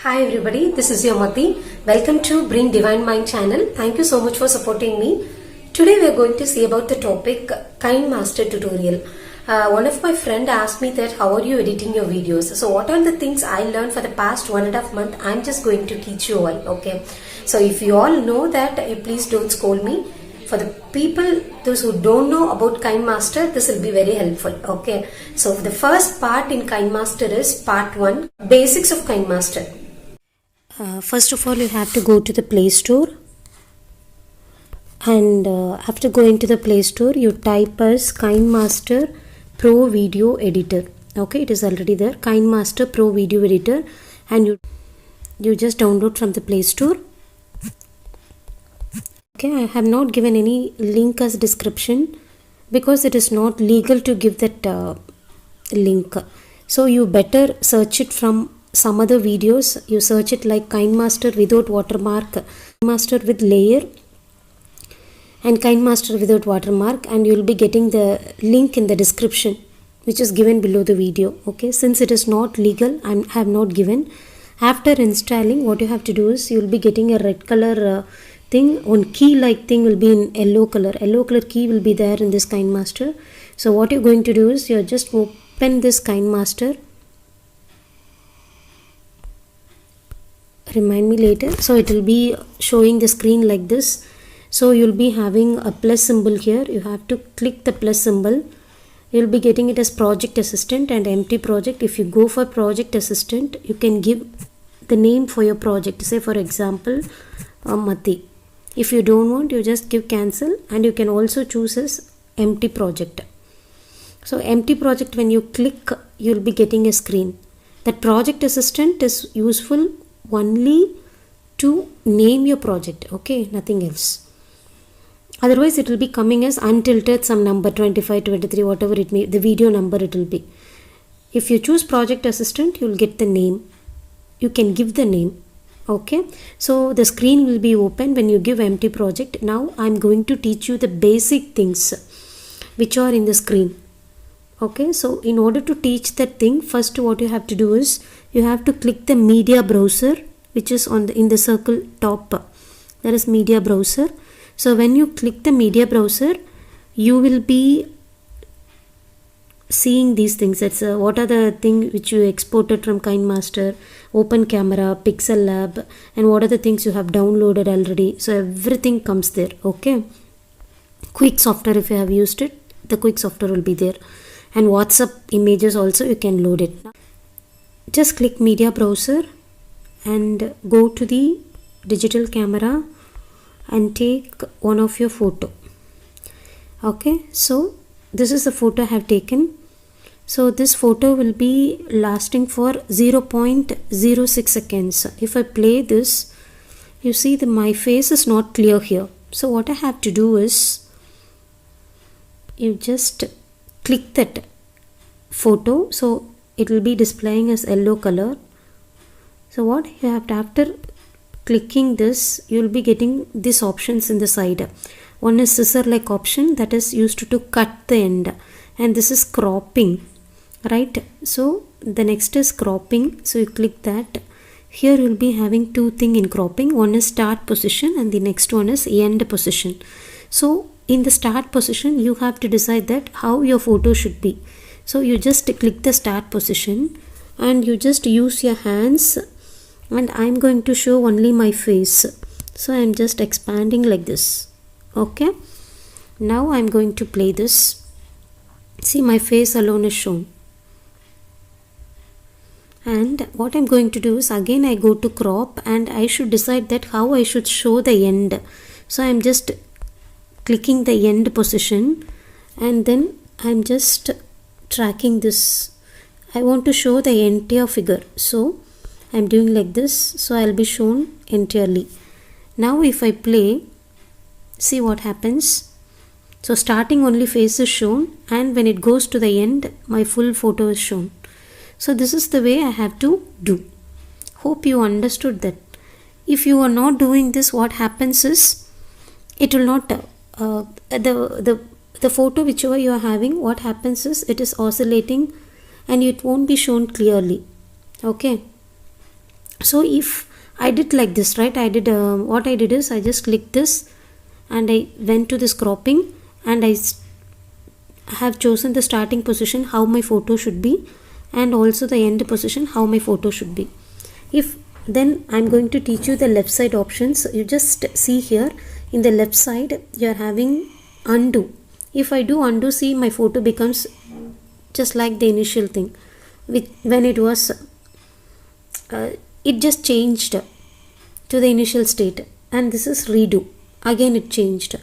Hi everybody, this is your Mati. Welcome to Bring Divine Mind channel. Thank you so much for supporting me. Today we are going to see about the topic Kinemaster tutorial. One of my friend asked me that how are you editing your videos. So what are the things I learned for the past 1.5 months, I'm just going to teach you all. Okay. So if you all know that, please don't scold me. For the people, those who don't know about Kinemaster, this will be very helpful. Okay. So the first part in Kinemaster is part 1, basics of Kinemaster. First of all, you have to go to the Play Store, and after going to the Play Store, you type as Kinemaster Pro Video Editor. Okay, it is already there, Kinemaster Pro Video Editor, and you just download from the Play Store. Okay, I have not given any link as description because it is not legal to give that link. So you better search it from some other videos. You search it like Kinemaster without watermark, Kinemaster with layer, and Kinemaster without watermark, and you will be getting the link in the description which is given below the video. Okay, since it is not legal, I have not given. After installing, what you have to do is you will be getting a red color thing. One key like thing will be in yellow color key will be there in this Kinemaster. So what you're going to do is you just open this Kinemaster. Remind me later. So it will be showing the screen like this. So you'll be having a plus symbol here. You have to click the plus symbol. You'll be getting it as project assistant and empty project. If you go for project assistant, you can give the name for your project. Say for example, Mati. If you don't want, you just give cancel, and you can also choose as empty project. So empty project, when you click, you'll be getting a screen. That project assistant is useful only to name your project. Okay, nothing else. Otherwise it will be coming as untilted some number 25, 23, whatever it may, the video number it will be. If you choose project assistant, you will get the name. You can give the name. Okay, so the screen will be open when you give empty project. Now I'm going to teach you the basic things which are in the screen. Okay, so in order to teach that thing, first what you have to do is you have to click the media browser, which is on in the circle top. There is media browser. So when you click the media browser, you will be seeing these things. That's what are the things which you exported from Kinemaster, open camera, pixel lab, and what are the things you have downloaded already. So everything comes there. Okay, quick software, if you have used it, the quick software will be there, and WhatsApp images also you can load it. Just click media browser and go to the digital camera and take one of your photo. Okay, so this is the photo I have taken. So this photo will be lasting for 0.06 seconds. If I play this, you see that my face is not clear here. So what I have to do is you just click that photo. So it will be displaying as yellow color. So what you have to, after clicking this, you will be getting these options in the side. One is scissor like option, that is used to cut the end, and this is cropping, right? So the next is cropping. So you click that. Here you will be having two things in cropping. One is start position and the next one is end position. So in the start position, you have to decide that how your photo should be. So you just click the start position and you just use your hands, and I'm going to show only my face. So I'm just expanding like this. Okay, now I'm going to play this. See, my face alone is shown. And what I'm going to do is again I go to crop, and I should decide that how I should show the end. So I'm just clicking the end position, and then I'm just tracking this. I want to show the entire figure, so I'm doing like this. So I'll be shown entirely. Now if I play, see what happens. So starting only face is shown, and when it goes to the end, my full photo is shown. So this is the way I have to do. Hope you understood that. If you are not doing this, what happens is it will not the photo whichever you are having, what happens is it is oscillating and it won't be shown clearly. Okay, So if I did like this, right, I did what I did is I just clicked this and I went to this cropping, and I have chosen the starting position how my photo should be, and also the end position how my photo should be. If then I'm going to teach you the left side options. You just see here in the left side you are having undo. If I do undo, see my photo becomes just like the initial thing when it was it just changed to the initial state. And this is redo, again it changed,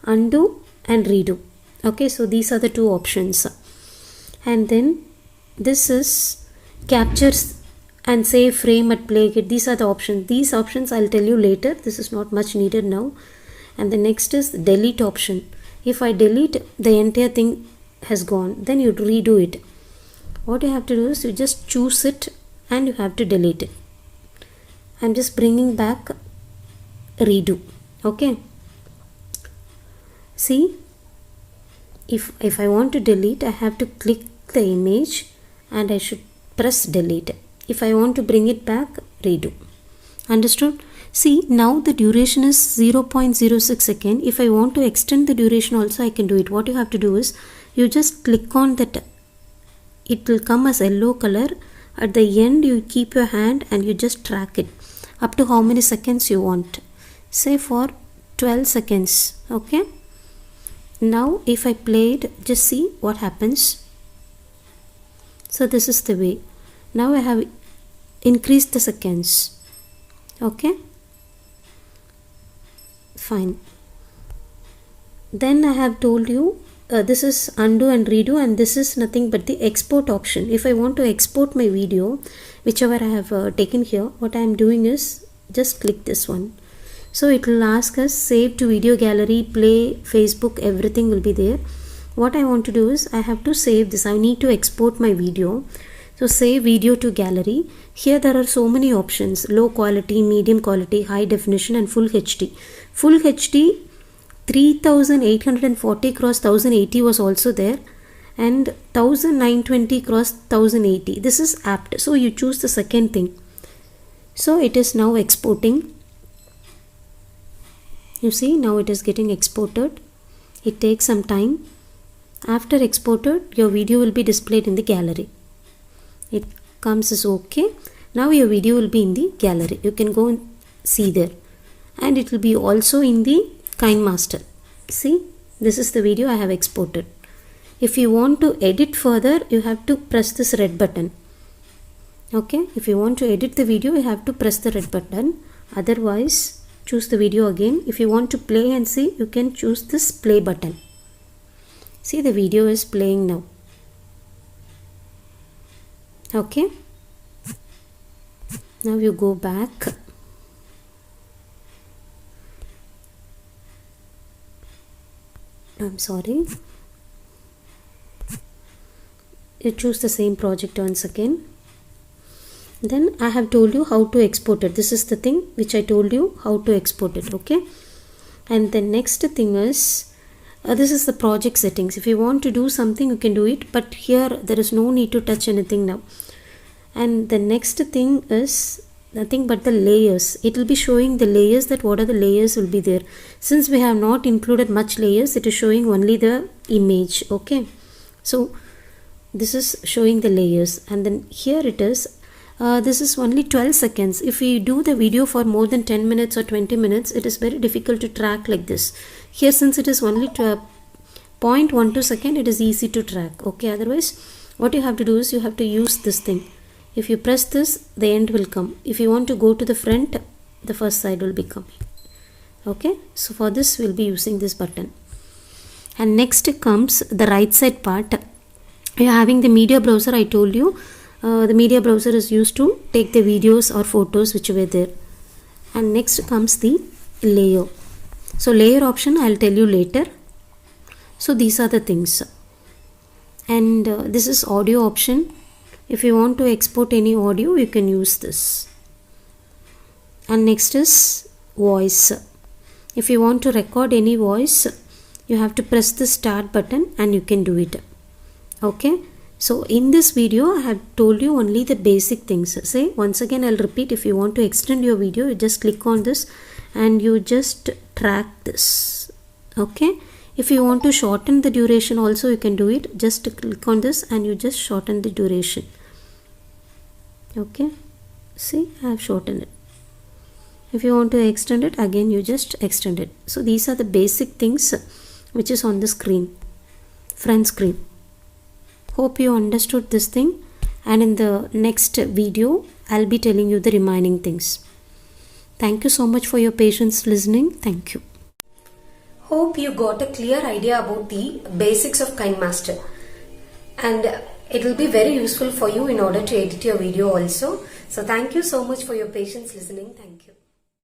undo and redo. Okay, so these are the two options. And then this is captures and save frame at play. These are the options. These options I'll tell you later, this is not much needed now. And the next is delete option. If I delete, the entire thing has gone, then you redo it. What you have to do is you just choose it and you have to delete it. I'm just bringing back redo. Okay, see, if I want to delete, I have to click the image and I should press delete. If I want to bring it back, redo. Understood? See, now the duration is 0.06 second. If I want to extend the duration also, I can do it. What you have to do is you just click on that, it will come as yellow color. At the end you keep your hand and you just track it up to how many seconds you want, say for 12 seconds. Okay, now if I play it, just see what happens. So this is the way. Now I have increased the seconds. Okay, fine. Then I have told you this is undo and redo, and this is nothing but the export option. If I want to export my video, whichever I have taken here, what I am doing is just click this one. So it will ask us save to video gallery, play, Facebook, everything will be there. What I want to do is I have to save this. I need to export my video. So save video to gallery. Here there are so many options: low quality, medium quality, high definition and full HD. Full HD 3840 x 1080 was also there, and 1920 x 1080. This is apt, so you choose the second thing. So it is now exporting. You see, now it is getting exported. It takes some time. After exported, your video will be displayed in the gallery. It comes as okay. Now your video will be in the gallery. You can go and see there, and it will be also in the Kinemaster. See, this is the video I have exported. If you want to edit further, you have to press this red button. Okay, if you want to edit the video, you have to press the red button. Otherwise, choose the video again. If you want to play and see, you can choose this play button. See, the video is playing now. Okay, now you go back. I'm sorry. You choose the same project once again. Then I have told you how to export it. This is the thing which I told you how to export it. Okay, and the next thing is this is the project settings. If you want to do something, you can do it, but here there is no need to touch anything now. And the next thing is nothing but the layers. It will be showing the layers, that what are the layers will be there. Since we have not included much layers, it is showing only the image. Okay, so this is showing the layers, and then here it is. This is only 12 seconds. If we do the video for more than 10 minutes or 20 minutes, it is very difficult to track like this. Here, since it is only 0.12 second, it is easy to track. Okay, otherwise what you have to do is you have to use this thing. If you press this, the end will come. If you want to go to the front, the first side will be coming. Okay, so for this we'll be using this button. And next comes the right side part. You are having the media browser. I told you the media browser is used to take the videos or photos which were there. And next comes the layer. So layer option I'll tell you later. So these are the things. And this is audio option. If you want to export any audio, you can use this. And next is voice. If you want to record any voice, you have to press the start button and you can do it. Okay, So in this video I have told you only the basic things. Say once again, I'll repeat, if you want to extend your video, you just click on this and you just track this. Okay, if you want to shorten the duration also, you can do it. Just click on this and you just shorten the duration. Okay, see, I have shortened it. If you want to extend it again, you just extend it. So these are the basic things which is on the screen, front screen. Hope you understood this thing, and in the next video I'll be telling you the remaining things. Thank you so much for your patience listening. Thank you. Hope you got a clear idea about the basics of Kinemaster, and it will be very useful for you in order to edit your video also. So thank you so much for your patience listening. Thank you.